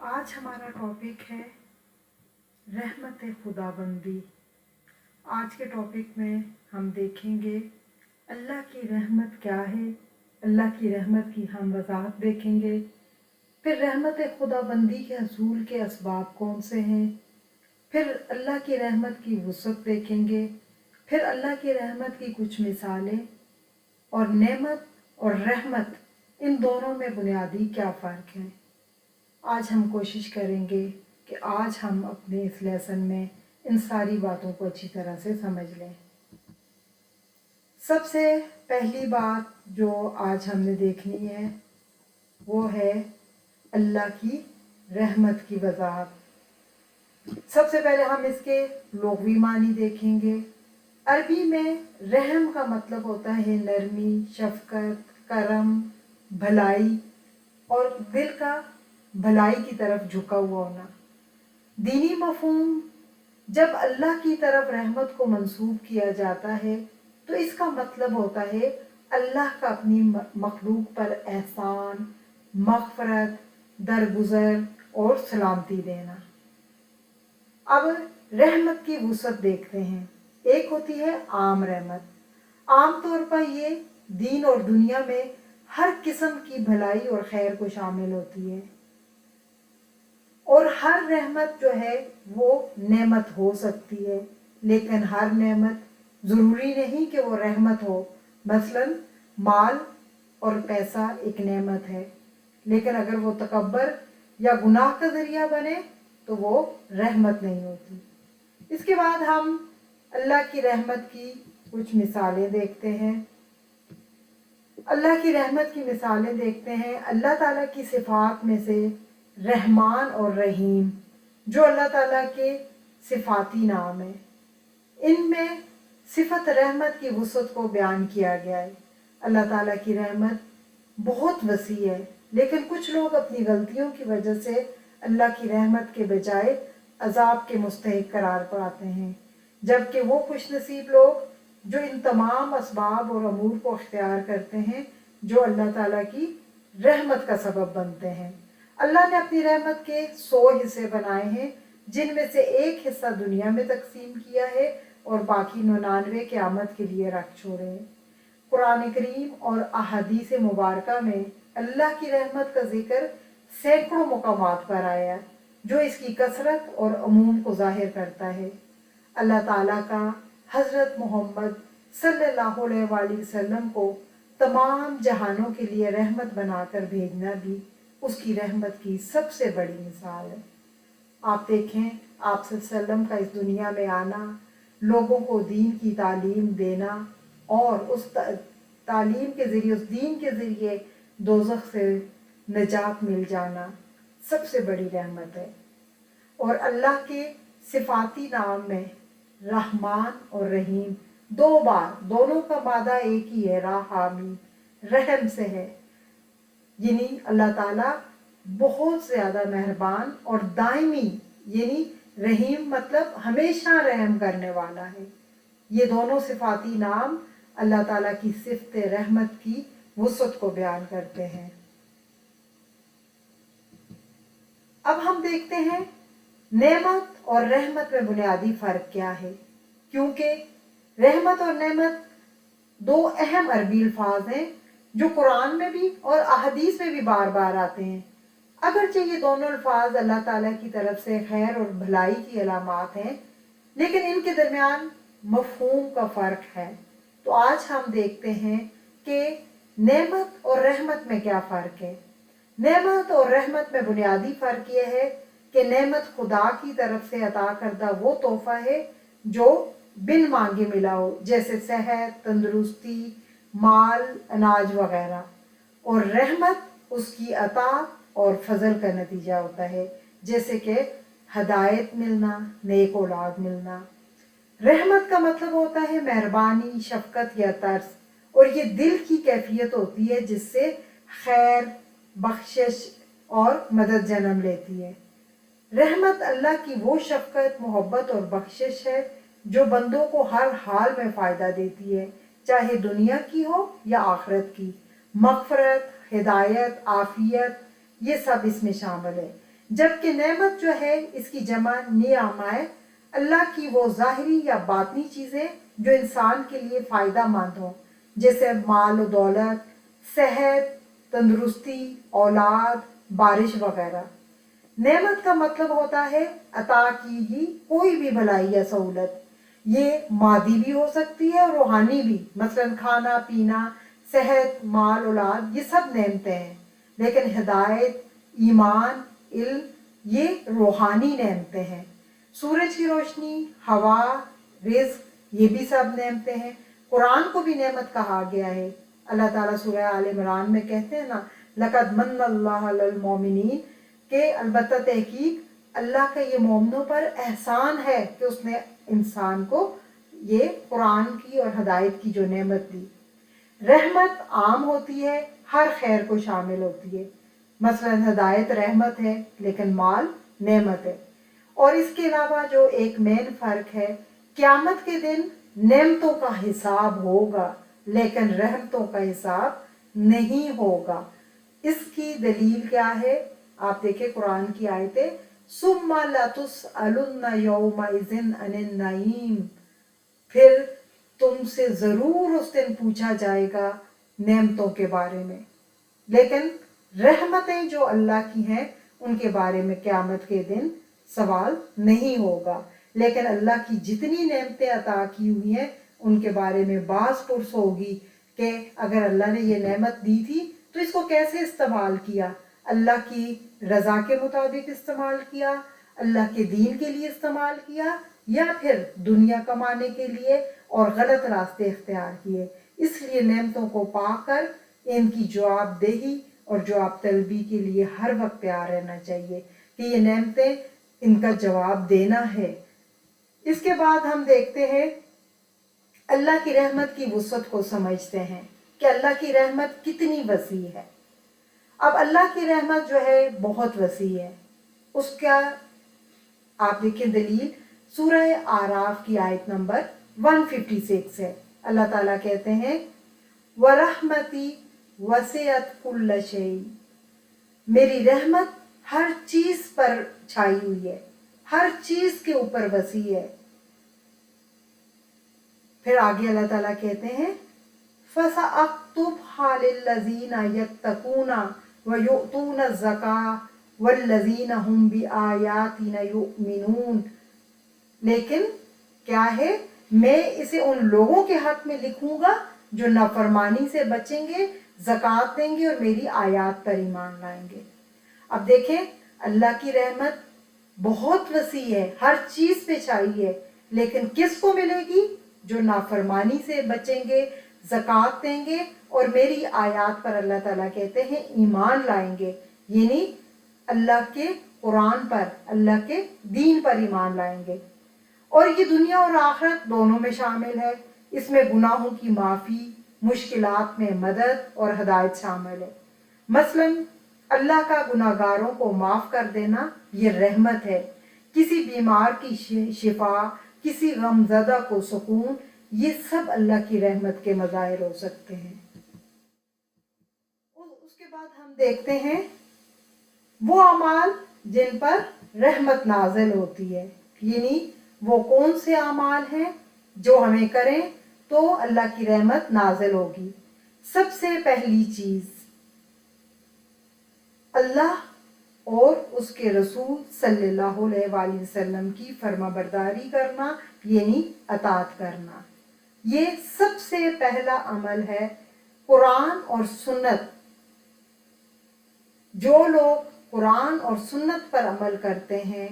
आज हमारा टॉपिक है रहमत खुदाबंदी। आज के टॉपिक में हम देखेंगे अल्लाह की रहमत क्या है, अल्लाह की रहमत की हम वजाहत देखेंगे। फिर रहमत खुदाबंदी के हसूल के असबाब कौन से हैं, फिर अल्लाह की रहमत की वुसअत देखेंगे, फिर अल्लाह की रहमत की कुछ मिसालें और नेमत और रहमत इन दोनों में बुनियादी क्या फ़र्क है। आज हम कोशिश करेंगे कि आज हम अपने इस लेसन में इन सारी बातों को अच्छी तरह से समझ लें। सबसे पहली बात जो आज हमने देखनी है वो है अल्लाह की रहमत की वजाहत। सबसे पहले हम इसके लुग़वी मानी देखेंगे। अरबी में रहम का मतलब होता है नरमी, शफकत, करम, भलाई और दिल का भलाई की तरफ झुका हुआ होना। दीनी मफहूम जब अल्लाह की तरफ रहमत को मंसूब किया जाता है तो इसका मतलब होता है अल्लाह का अपनी मखलूक पर एहसान, मग़फ़रत, दरगुज़र और सलामती देना। अब रहमत की वुसअत देखते हैं। एक होती है आम रहमत। आम तौर पर ये दीन और दुनिया में हर किस्म की भलाई और खैर को शामिल होती है, और हर रहमत जो है वो नेमत हो सकती है, लेकिन हर नेमत ज़रूरी नहीं कि वो रहमत हो। मसलन माल और पैसा एक नेमत है, लेकिन अगर वो तकब्बर या गुनाह का ज़रिया बने तो वो रहमत नहीं होती। इसके बाद हम अल्लाह की रहमत की कुछ मिसालें देखते हैं। अल्लाह की रहमत की मिसालें देखते हैं। अल्लाह ताला की सिफ़ात में से रहमान और रहीम जो अल्लाह ताला के सिफाती नाम है, इनमें सिफत रहमत की वुसअत को बयान किया गया है। अल्लाह ताला की रहमत बहुत वसी है, लेकिन कुछ लोग अपनी गलतियों की वजह से अल्लाह की रहमत के बजाय अजाब के मुस्तहिक करार पाते हैं, जबकि वो खुश नसीब लोग जो इन तमाम असबाब और अमूर को अख्तियार करते हैं जो अल्लाह ताला की रहमत का सबब बनते हैं। अल्लाह ने अपनी रहमत के 100 हिस्से बनाए हैं, जिनमें से एक हिस्सा दुनिया में तकसीम किया है और बाकी 99 क़यामत के लिए रख छोड़े हैं। कुरान करीम और अहादीस मुबारका में अल्लाह की रहमत का जिक्र सैकड़ों मकामात पर आया है, जो इसकी कसरत और अमूम को जाहिर करता है। अल्लाह ताला का हज़रत मोहम्मद सल्लल्लाहु अलैहि वसल्लम को तमाम जहानों के लिए रहमत बनाकर भेजना भी उसकी रहमत की सबसे बड़ी मिसाल है। आप देखें, आप सल्लल्लाहु अलैहि वसल्लम का इस दुनिया में आना, लोगों को दीन की तालीम देना और उस तालीम के ज़रिए, उस दीन के ज़रिए दोज़ख से निजात मिल जाना सबसे बड़ी रहमत है। और अल्लाह के सिफाती नाम में रहमान और रहीम 2 बार, दोनों का मादा एक ही है, राहामी, रहम से है। यानी अल्लाह ताला बहुत ज़्यादा मेहरबान और दायमी, यानी रहीम मतलब हमेशा रहम करने वाला है। ये दोनों सिफाती नाम अल्लाह ताला की सिफ़त रहमत की वुसअत को बयान करते हैं। अब हम देखते हैं नेमत और रहमत में बुनियादी फ़र्क क्या है, क्योंकि रहमत और नेमत 2 अहम अरबी अल्फाज हैं जो कुरान में भी और अहदीस में भी बार बार आते हैं। अगरचे ये दोनों अल्फाज अल्लाह ताला की तरफ से खैर और भलाई की अलामात हैं, लेकिन इनके दरमियान मफहूम का फ़र्क है। तो आज हम देखते हैं कि नेमत और रहमत में क्या फ़र्क है। नेमत और रहमत में बुनियादी फ़र्क यह है कि नेमत खुदा की तरफ से अता करदा वो तोहफ़ा है जो बिन मांगे मिला हो, जैसे सेहत, तंदुरुस्ती, माल, अनाज वगैरह, और रहमत उसकी अता और फजल का नतीजा होता है, जैसे कि हदायत मिलना, नेक औलाद मिलना। रहमत का मतलब होता है मेहरबानी, शफकत या तरस, और ये दिल की कैफियत होती है जिससे खैर, बख्शिश और मदद जन्म लेती है। रहमत अल्लाह की वो शफकत, मोहब्बत और बख्शिश है जो बंदों को हर हाल में फ़ायदा देती है, चाहे दुनिया की हो या आखिरत की। मग़फ़रत, हिदायत, आफ़ियत, ये सब इसमें शामिल है। जबकि नेमत जो है इसकी जमा नियामाए, अल्लाह की वो ज़ाहिरी या बातनी चीज़ें जो इंसान के लिए फ़ायदा मंद हो, जैसे माल और दौलत, सेहत, तंदुरुस्ती, औलाद, बारिश वगैरह। नेमत का मतलब होता है अता की ही कोई भी भलाई या सहूलत। ये मादी भी हो सकती है और रूहानी भी, मसलन खाना पीना, सेहत, माल, औलाद, ये सब नेमतें हैं। लेकिन हिदायत, ईमान, इल्म, ये रूहानी नेमतें हैं। सूरज की रोशनी, हवा, रिज़्क, ये भी सब नेमतें हैं। कुरान को भी नेमत कहा गया है। अल्लाह ताला सूरह आल इमरान में कहते हैं ना, लक़द मन्नल्लाहु अलल मोमिनीन, के अलबत्ता तहकीक अल्लाह का ये मोमिनों पर एहसान है कि उसने इंसान को ये कुरान की और हदायत की जो नेमत दी। रहमत आम होती है, हर खैर को शामिल होती है। मसलन हदायत रहमत है, लेकिन माल नेमत है। और इसके अलावा जो एक मेन फ़र्क है, क़यामत के दिन नेमतों का हिसाब होगा, लेकिन रहमतों का हिसाब नहीं होगा। इसकी दलील क्या है? आप देखें कुरान की आयतें, सुम्मा लतुसअलुन्ना यौमइज़िन अनिन नईम, फिर तुमसे ज़रूर उस दिन पूछा जाएगा नेमतों के बारे में। लेकिन रहमतें जो अल्लाह की हैं उनके बारे में क़यामत के दिन सवाल नहीं होगा। लेकिन अल्लाह की जितनी नेमतें अता की हुई हैं उनके बारे में बास पुरस होगी कि अगर अल्लाह ने ये नेमत दी थी तो इसको कैसे इस्तेमाल किया। अल्लाह की रज़ा के मुताबिक इस्तेमाल किया, अल्लाह के दीन के लिए इस्तेमाल किया, या फिर दुनिया कमाने के लिए और गलत रास्ते इख्तियार किए। इसलिए नेमतों को पाकर इनकी जवाबदेही और जवाब तलबी के लिए हर वक्त तैयार रहना चाहिए कि ये नेमतें, इनका जवाब देना है। इसके बाद हम देखते हैं अल्लाह की रहमत की वुसअत को समझते हैं कि अल्लाह की रहमत कितनी वसी है। अब अल्लाह की रहमत जो है बहुत वसी है। उसका आप देखें दलील सूरह आराफ की आयत नंबर 156 है। अल्लाह ताला कहते हैं, वरहमती वसिअत कुल्ल शै, मेरी रहमत हर चीज पर छाई हुई है, हर चीज के ऊपर वसी है। फिर आगे अल्लाह ताला कहते हैं, फसअक्तुबहा लिल्लज़ीना यत्तकूना व युअतूना ज़कात वल्लज़ीना हुम बिआयातिना युमिनून, लेकिन क्या है, मैं इसे उन लोगों के हक में लिखूंगा जो नाफरमानी से बचेंगे, ज़कात देंगे और मेरी आयात पर ईमान लाएंगे। अब देखें अल्लाह की रहमत बहुत वसी है, हर चीज़ पे छाई है, लेकिन किसको मिलेगी? जो नाफरमानी से बचेंगे, ज़कात देंगे और मेरी आयात पर अल्लाह ताला कहते हैं ईमान लाएंगे, यानी अल्लाह के कुरान पर, अल्लाह के दीन पर ईमान लाएंगे। और ये दुनिया और आखिरत दोनों में शामिल है। इसमें गुनाहों की माफ़ी, मुश्किलात में मदद और हदायत शामिल है। मसलन अल्लाह का गुनाहगारों को माफ़ कर देना ये रहमत है। किसी बीमार की शिफा, किसी गमज़दा को सुकून, ये सब अल्लाह की रहमत के मज़ाहिर हो सकते हैं। उसके बाद हम देखते हैं वो अमाल जिन पर रहमत नाजिल होती है, यानी वो कौन से अमाल हैं जो हमें करें तो अल्लाह की रहमत नाजिल होगी। सबसे पहली चीज़ अल्लाह और उसके रसूल सल्लल्लाहु अलैहि वसल्लम की फरमाबरदारी करना, यानी अतात करना। ये सबसे पहला अमल है। कुरान और सुन्नत, जो लोग कुरान और सुन्नत पर अमल करते हैं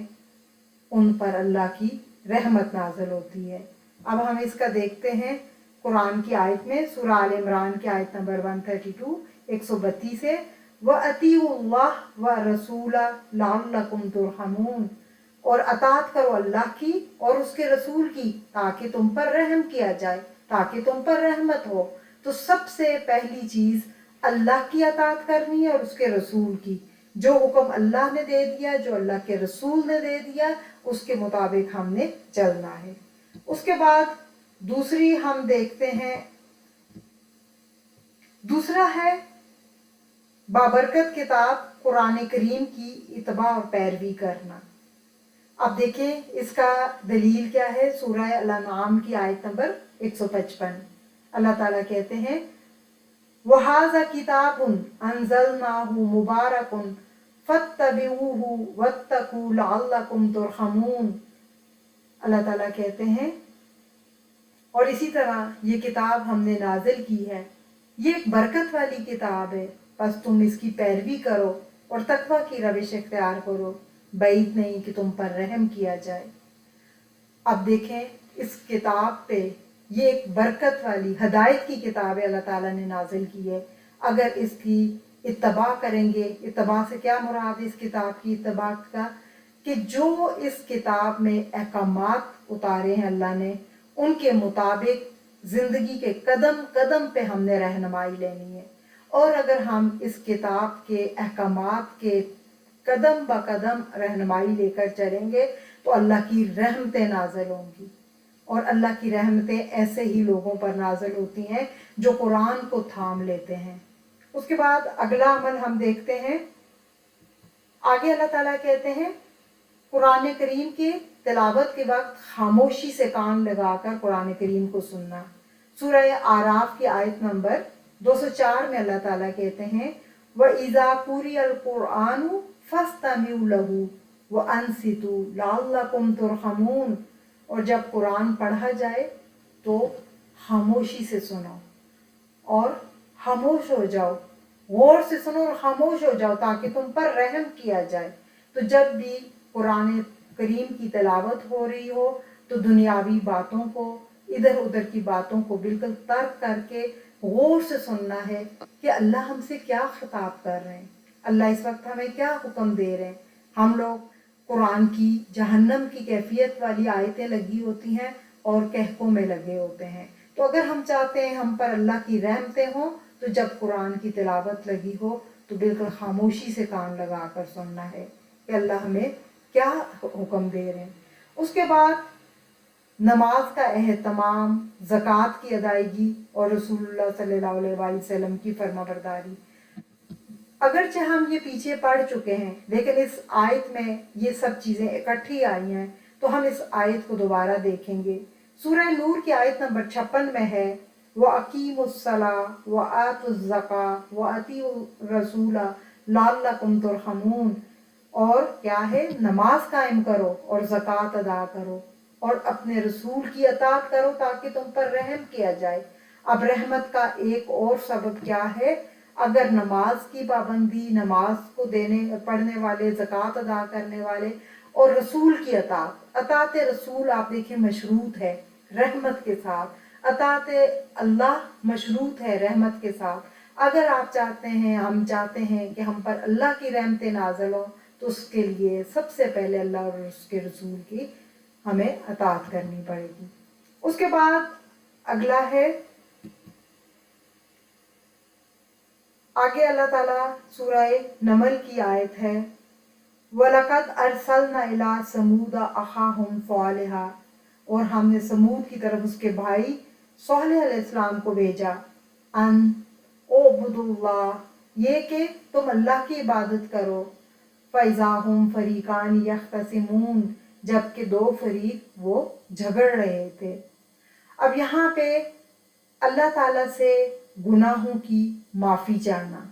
उन पर अल्लाह की रहमत नाज़िल होती है। अब हम इसका देखते हैं कुरान की आयत में, सूरह आल इमरान की आयत नंबर 132 132 है, व अतीउल्लाह व रसूला लअल्लकुम तुरहमून, और अतात करो अल्लाह की और उसके रसूल की ताकि तुम पर रहम किया जाए, ताकि तुम पर रहमत हो। तो सबसे पहली चीज़ अल्लाह की अतात करनी है और उसके रसूल की। जो हुक्म अल्लाह ने दे दिया, जो अल्लाह के रसूल ने दे दिया, उसके मुताबिक हमने चलना है। उसके बाद दूसरी हम देखते हैं, दूसरा है बाबरकत किताब कुरान करीम की इत्बा और पैरवी करना। अब देखें इसका दलील क्या है। सूरह अल-अनआम की आयत नंबर 155, अल्लाह ताला कहते हैं वहाज़ा किताबुन अंज़लनाहु मुबारकुन फत्तबिऊहु वत्तकू लअल्लकुम तुरहमून। अल्लाह ताला कहते हैं और इसी तरह ये किताब हमने नाजिल की है, ये एक बरकत वाली किताब है, बस तुम इसकी पैरवी करो और तकवा की रविश इख्तियार करो, बैद नहीं कि तुम पर रहम किया जाए। अब देखें इस किताब पे, ये एक बरकत वाली हदायत की किताब है, अल्लाह ताला ने नाजिल की है। अगर इसकी इत्तबा करेंगे, इत्तबा से क्या मुराद है इस किताब की इत्तबा का, कि जो इस किताब में अहकामात उतारे हैं अल्लाह ने, उनके मुताबिक ज़िंदगी के कदम कदम पे हमने रहनुमाई लेनी है। और अगर हम इस किताब के अहकामात के कदम ब कदम रहनुमाई लेकर चलेंगे तो अल्लाह की रहमतें नाज़िल होंगी। और अल्लाह की रहमतें ऐसे ही लोगों पर नाज़िल होती हैं जो कुरान को थाम लेते हैं। उसके बाद अगला अमल हम देखते हैं। आगे अल्लाह ताला कहते हैं कुरान करीम के तिलावत के वक्त खामोशी से कान लगाकर कुरान करीम को सुनना। सूरह आराफ की आयत नंबर 204 में अल्लाह ताला कहते हैं व इज़ा कुरियल कुरानु फस्तमिउ लहू व अंसितु लअल्लकुम तुरहमून। और जब कुरान पढ़ा जाए तो खामोशी से सुनो और खामोश हो जाओ, गौर से सुनो और खामोश हो जाओ ताकि तुम पर रहम किया जाए। तो जब भी कुरान करीम की तिलावत हो रही हो तो दुनियावी बातों को, इधर उधर की बातों को बिल्कुल तर्क करके गौर से सुनना है कि अल्लाह हमसे क्या खिताब कर रहे हैं, अल्लाह इस वक्त हमें क्या हुक्म दे रहे हैं। हम लोग कुरान की जहन्नम की कैफियत वाली आयतें लगी होती हैं और कहकों में लगे होते हैं। तो अगर हम चाहते हैं हम पर अल्लाह की रहमतें हों तो जब कुरान की तिलावत लगी हो तो बिल्कुल खामोशी से कान लगा कर सुनना है कि अल्लाह हमें क्या हुक्म दे रहे हैं। उसके बाद नमाज का एहतमाम, ज़कात की अदायगी और रसूलुल्लाह सल्लल्लाहु अलैहि वसल्लम की फरमाबरदारी। अगरचे हम ये पीछे पढ़ चुके हैं लेकिन इस आयत में ये सब चीज़ें इकट्ठी आई हैं तो हम इस आयत को दोबारा देखेंगे। सूरह नूर की आयत नंबर 56 में है व अकीमुस्सला व आतुज़्ज़का व अतीउर रसूला लअल्लकुम तुरहमून। और क्या है, नमाज कायम करो और ज़कात अदा करो और अपने रसूल की अताअत करो ताकि तुम पर रहम किया जाए। अब रहमत का एक और सबब क्या है, अगर नमाज की पाबंदी, नमाज को पढ़ने वाले, ज़कात अदा करने वाले और रसूल की अताअत रसूल आप देखें मशरूत है रहमत के साथ, अताअत अल्लाह मशरूत है रहमत के साथ। अगर आप चाहते हैं, हम चाहते हैं कि हम पर अल्लाह की रहमतें नाज़िल हों तो उसके लिए सबसे पहले अल्लाह और उसके रसूल की हमें अताअत करनी पड़ेगी। उसके बाद अगला है, आगे अल्लाह ताला सूरह नमल की आयत है वलक़द अरसलना इला समूदा अख़ाहुम सालिहा। और हमने समूद की तरफ उसके भाई सालेह अलैहिस्सलाम को भेजा। अन ओबुदुल्लाह, ये कि तुम अल्लाह की इबादत करो। फ़ैज़ाहुम फ़रीक़ान यख़्तसिमून, जबकि दो फरीक वो झगड़ रहे थे। अब यहाँ पे अल्लाह ताला से गुनाहों की माफ़ी चाहना,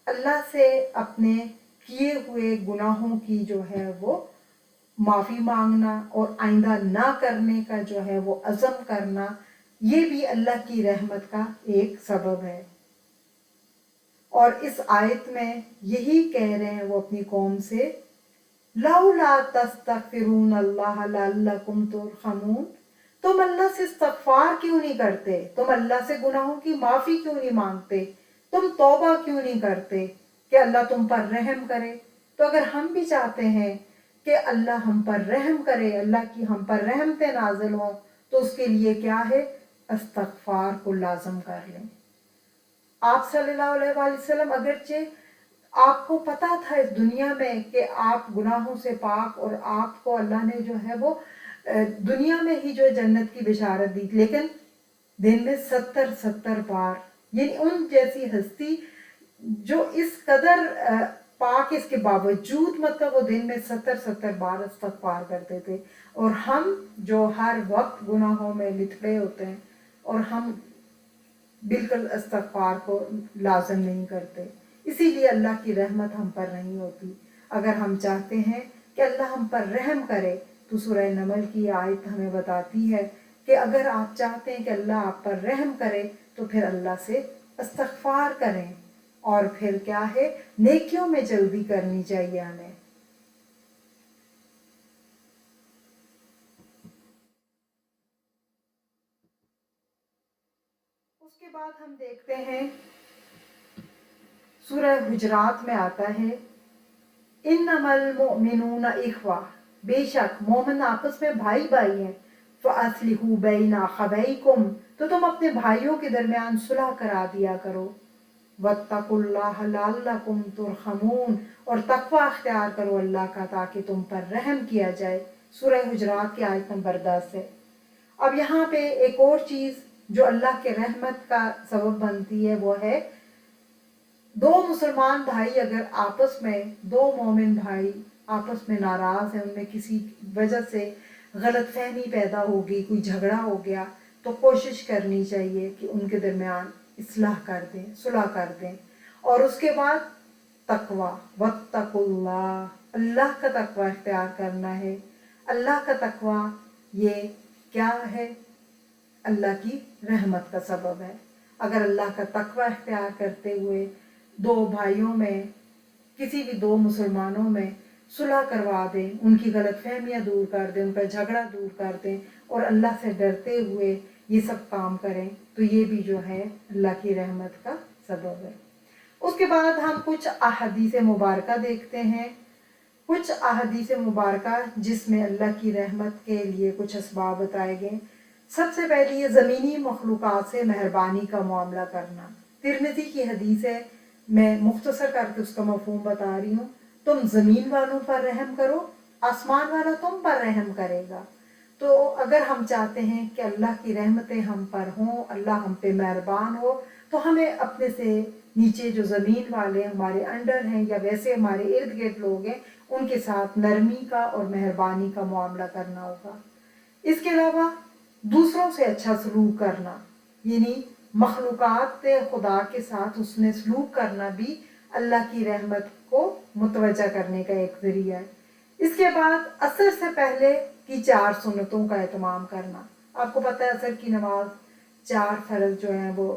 अल्लाह से अपने किए हुए गुनाहों की जो है वो माफ़ी मांगना और आइंदा ना करने का जो है वो अज़म करना, ये भी अल्लाह की रहमत का एक सबब है। और इस आयत में यही कह रहे हैं वो अपनी कौम से, लौला तस्तगफिरून अल्लाह लअल्लकुम तुरहमून, तुम अल्लाह से इस्तगफार क्यों नहीं करते, तुम अल्लाह से गुनाहों की माफ़ी क्यों नहीं मांगते, तुम तौबा क्यों नहीं करते कि अल्लाह तुम पर रहम करे। तो अगर हम भी चाहते हैं कि अल्लाह हम पर रहम करे, अल्लाह की हम पर रहमतें नाज़िल हों, तो उसके लिए क्या है, इस्तगफार को लाज़म कर लें। आप सल्लल्लाहु अलैहि वसल्लम अगरचे आपको पता था इस दुनिया में कि आप गुनाहों से पाक और आपको अल्लाह ने जो है वो दुनिया में ही जो जन्नत की बिशारत दी, लेकिन दिन में 70 बार, यानी उन जैसी हस्ती जो इस कदर पाक इसके बावजूद मतलब वो दिन में 70 बार इस्तग़फ़ार करते थे। और हम जो हर वक्त गुनाहों में लिथड़े होते हैं और हम बिल्कुल इस्तग़फ़ार को लाज़िम नहीं करते, इसीलिए अल्लाह की रहमत हम पर नहीं होती। अगर हम चाहते हैं कि अल्लाह हम पर रहम करे तो सूरह नमल की आयत हमें बताती है कि अगर आप चाहते हैं कि अल्लाह आप पर रहम करे तो फिर अल्लाह से इस्तग़फ़ार करें, और फिर क्या है, नेकियों में जल्दी करनी चाहिए हमें। उसके बाद हम देखते हैं सूरह हुजरात में आता है, इन्नमल मुअमिनूना इख्वा, बेशक मोमिन आपस में भाई भाई हैं, फ़अस्लिहू बैना अख़वैकुम, तो तुम अपने भाइयों के दरमियान सुलह करा दिया करो। वत्तकुल्लाह लअल्लकुम तुरहमून, और तक़वा अख्तियार करो अल्लाह का ताकि तुम पर रहम किया जाए। सूरह हुजरात की आयत नंबर 10 है। अब यहाँ पे एक और चीज़ जो अल्लाह के रहमत का सबब बनती है वो है, दो मुसलमान भाई अगर आपस में, दो मोमिन भाई आपस में नाराज़ हैं, उनमें किसी वजह से गलतफहमी पैदा होगी, कोई झगड़ा हो गया, तो कोशिश करनी चाहिए कि उनके दरमियान इस्लाह कर दें, सुलह कर दें। और उसके बाद तकवा, वत्तकुल्लाह, अल्लाह का तकवा इख्तियार करना है। अल्लाह का तकवा ये क्या है? अल्लाह की रहमत का सबब है। अगर अल्लाह का तकवा इख्तियार करते हुए दो भाइयों में, किसी भी दो मुसलमानों में सुलह करवा दें, उनकी गलतफहमियाँ दूर कर दें, उनका झगड़ा दूर कर दें और अल्लाह से डरते हुए ये सब काम करें, तो ये भी जो है अल्लाह की रहमत का सबब है। उसके बाद हम कुछ अहादीस मुबारका देखते हैं, कुछ अहादीस मुबारका जिसमें अल्लाह की रहमत के लिए कुछ असबाब बताए गए। सबसे पहले ये ज़मीनी मखलूक़ात से मेहरबानी का मामला करना। तिरमिज़ी की हदीस है, मैं मुख्तसर करके उसका मफ़हूम बता रही हूँ। तुम ज़मीन वालों पर रहम करो, आसमान वाला तुम पर रहम करेगा। तो अगर हम चाहते हैं कि अल्लाह की रहमतें हम पर हों, अल्लाह हम पे मेहरबान हो, तो हमें अपने से नीचे जो ज़मीन वाले हमारे अंडर हैं या वैसे हमारे इर्द गिर्द लोग हैं, उनके साथ नरमी का और मेहरबानी का मामला करना होगा। इसके अलावा दूसरों से अच्छा सलूक करना, यानी मखलूक़ात खुदा के साथ उसने सलूक करना भी अल्लाह की रहमत को मुतवज्जा करने का एक ज़रिया है। इसके बाद असर से पहले की 4 सुन्नतों का एहतमाम करना। आपको पता है असर की नमाज 4 फ़र्ज़ जो हैं वो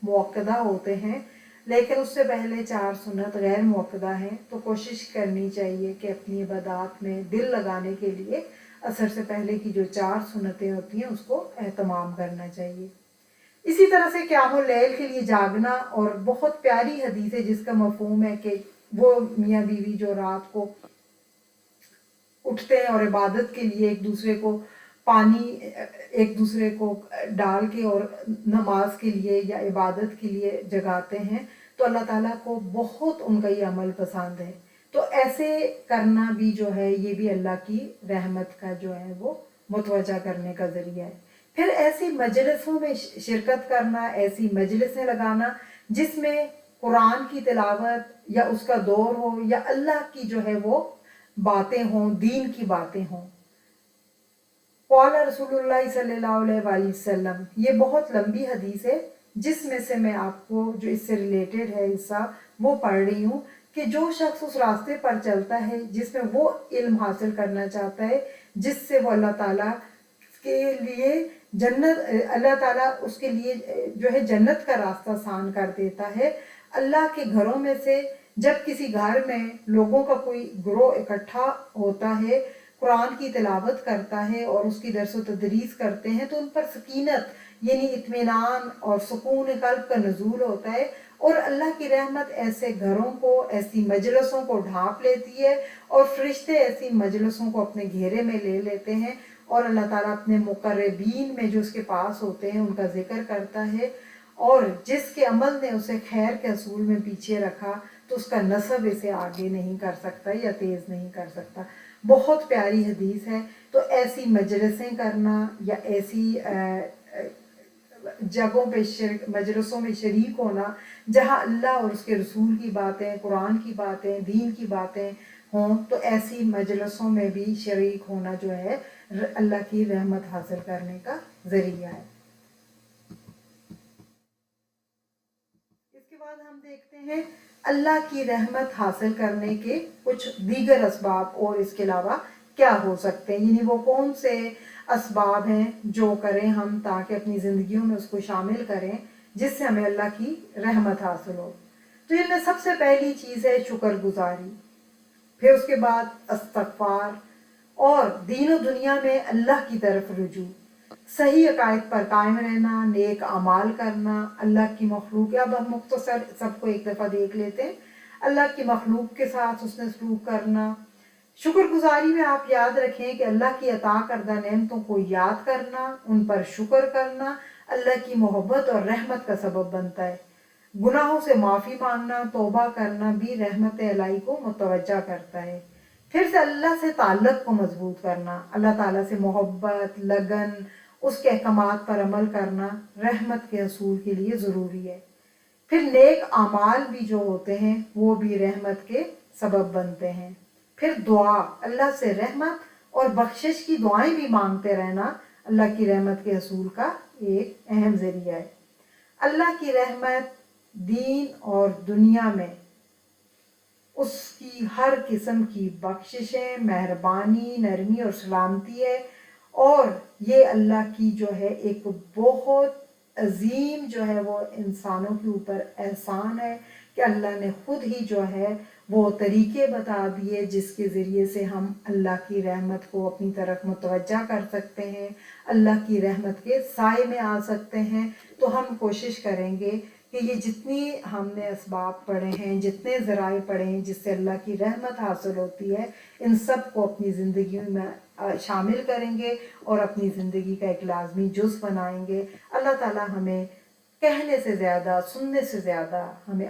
मुअक्कदा होते हैं, लेकिन उससे पहले 4 सुन्नत गैर मुअक्कदा हैं। तो कोशिश करनी चाहिए कि अपनी इबादत में दिल लगाने के लिए असर से पहले की जो 4 सुन्नतें होती हैं उसको एहतमाम करना चाहिए। इसी तरह से क़यामुल लैल के लिए जागना, और बहुत प्यारी हदीस है जिसका मफ़हूम है कि वो मियाँ बीवी जो रात को उठते हैं और इबादत के लिए एक दूसरे को पानी एक दूसरे को डाल के और नमाज के लिए या इबादत के लिए जगाते हैं, तो अल्लाह ताला को बहुत उनका ये अमल पसंद है। तो ऐसे करना भी जो है ये भी अल्लाह की रहमत का जो है वो मुतवज्जा करने का ज़रिया है। फिर ऐसी मजलिसों में शिरकत करना, ऐसी मजलिसें लगाना जिसमें कुरान की तिलावत या उसका दौर हो या अल्लाह की जो है वो बातें हों, दीन की बातें हों। क़ाला रसूलुल्लाह सल्लल्लाहु अलैहि वसल्लम, ये बहुत लंबी हदीस है जिसमें से मैं आपको जो इससे रिलेटेड है हिस्सा वो पढ़ रही हूँ कि जो शख्स उस रास्ते पर चलता है जिसमें वो इल्म हासिल करना चाहता है जिससे वो अल्लाह ताला के लिए अल्लाह ताला उसके लिए जो है जन्नत का रास्ता आसान कर देता है। अल्लाह के घरों में से जब किसी घर में लोगों का कोई गिरोह इकट्ठा होता है, कुरान की तिलावत करता है और उसकी दर्स व तदरीस करते हैं, तो उन पर सकीनत यानी इत्मीनान और सुकून क़ल्ब का नज़ूल होता है और अल्लाह की रहमत ऐसे घरों को, ऐसी मजलिसों को ढांप लेती है और फरिश्ते ऐसी मजलिसों को अपने घेरे में ले लेते हैं और अल्लाह ताला अपने मुक़र्रबीन में जो उसके पास होते हैं उनका जिक्र करता है। और जिसके अमल ने उसे खैर के असूल में पीछे रखा तो उसका नसब इसे आगे नहीं कर सकता या तेज़ नहीं कर सकता। बहुत प्यारी हदीस है। तो ऐसी मजलिसें करना या ऐसी जगहों पे मजलिसों में शरीक होना जहाँ अल्लाह और उसके रसूल की बातें, कुरान की बातें, दीन की बातें हों, तो ऐसी मजलिसों में भी शरीक होना जो है अल्लाह की रहमत हासिल करने का ज़रिया है। इसके बाद हम देखते हैं अल्लाह की रहमत हासिल करने के कुछ दीगर असबाब और इसके अलावा क्या हो सकते हैं, यानी वो कौन से असबाब हैं जो करें हम ताकि अपनी ज़िंदगियों में उसको शामिल करें जिससे हमें अल्लाह की रहमत हासिल हो। तो इनमें सबसे पहली चीज़ है शुक्रगुजारी, फिर उसके बाद इस्तग़फ़ार और दीन दुनिया में अल्लाह की तरफ रुजू, सही अकायद पर कायम रहना, नेक अमाल करना, अल्लाह की मखलूक। अब हम मुख्तसर सबको एक दफ़ा देख लेते हैं। अल्लाह की मखलूक के साथ उसने सलूक करना। शुक्रगुजारी में आप याद रखें कि अल्लाह की अता करदा नेमतों को याद करना, उन पर शुक्र करना अल्लाह की मोहब्बत और रहमत का सबब बनता है। गुनाहों से माफ़ी मांगना, तौबा करना भी रहमत इलाही को मुतवज्जा करता है। फिर से अल्लाह से ताल्लुक़ को मजबूत करना, अल्लाह ताला से मोहब्बत, लगन, उसके अहकामात पर अमल करना रहमत के असूल के लिए ज़रूरी है। फिर नेक अमाल भी जो होते हैं वो भी रहमत के सबब बनते हैं। फिर दुआ, अल्लाह से रहमत और बख्शिश की दुआएं भी मांगते रहना अल्लाह की रहमत के असूल का एक अहम ज़रिया है। अल्लाह की रहमत दीन और दुनिया में उसकी हर किस्म की बख्शिशें, मेहरबानी, नरमी और सलामती है, और ये अल्लाह की जो है एक बहुत अजीम जो है वो इंसानों के ऊपर एहसान है कि अल्लाह ने खुद ही जो है वो तरीके बता दिए जिसके ज़रिए से हम अल्लाह की रहमत को अपनी तरफ मुतवज्जा कर सकते हैं, अल्लाह की रहमत के साए में आ सकते हैं। तो हम कोशिश करेंगे कि ये जितनी हमने असबाब पढ़े हैं, जितने ज़राए पढ़े हैं जिससे अल्लाह की रहमत हासिल होती है, इन सब को अपनी ज़िंदगी में शामिल करेंगे और अपनी ज़िंदगी का एक लाजमी जुज़ बनाएंगे। अल्लाह ताला हमें कहने से ज़्यादा, सुनने से ज़्यादा हमें